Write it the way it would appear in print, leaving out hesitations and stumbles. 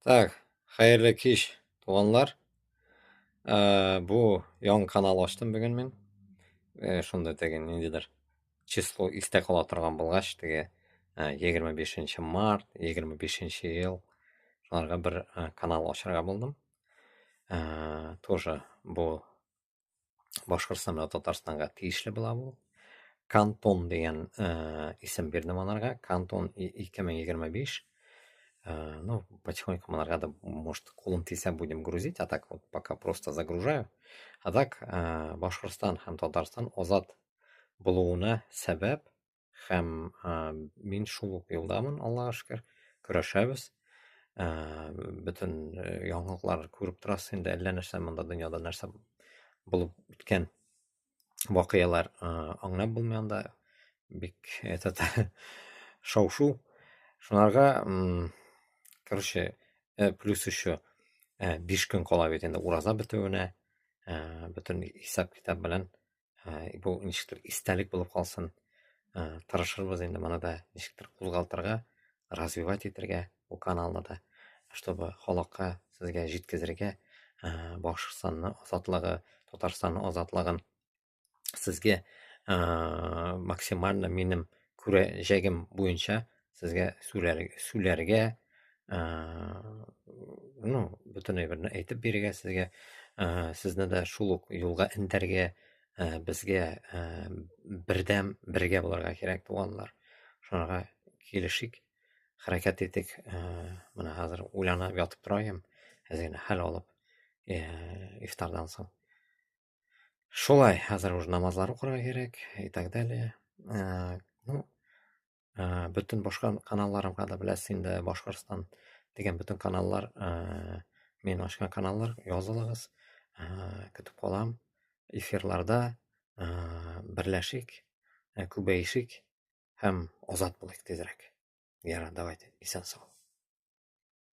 Так, xayrli kech, tug'anlar. Bu yangi kanal ochdim bugun men. Shunda degan nindidir число esda qola turgan bo'lg'ach, dege 25 mart, 25 yil shularga bir kanal ochirga bo'ldim. Тоже bu Boshqirdiston bilan Tataristonga tegishli bo'la bu. Kanton degan ism berdim ularga. Kanton 2025. Ну, потихоньку мы надо, может, кулымтыйса будем грузить, а так вот пока просто загружаю. А так, Башкортстан һәм Татарстан азат булуына сәбәп һәм мин шул ук юлдамын, Аллага шөкер. Көрәшәбез. Бөтен яңалыклар күреп торасыз инде, әллә нәрсә монда дөньяда нәрсә булып үткән вакыялар аңлап булмый анда. Бик шау-шу. Шуларга короче, плюс еще 5 көн кала бит инде ураза бетүенә. Бөтен хисап-китап белән бу ничектер истәлек булып калсын. Тырышырбыз инде моны да ничектер кузгалтырга, развивать итәргә бу каналны да, чтобы халыкка, сезгә җиткезергә, Башкортстанның азатлыгы, Татарстанның азатлыгын сезгә максимально минем күрәҗәгем буенча сезгә сүләргә, ну, бөтенләй берне әйтеп бирергә сезгә, сезне дә шул ук юлга индәргә, безгә бердәм бергә булырга кирәк, туганнар. Шуңа килешик, хәрәкәт итик. Менә хәзер уйланып ятып торам, әзер хәл алып, ифтардан соң. Шулай, хәзер уже намазлар укырга кирәк, и так далее. Ну, бөтен башка каналларымга да беләсез инде, Башкортстан дигән бөтен каналлар, мин ачкан каналлар, язылыгыз, көтеп калам. Эфирларда берләшик, күбәешик һәм азат булыйк тизрәк. Яра, давайте, исән сау.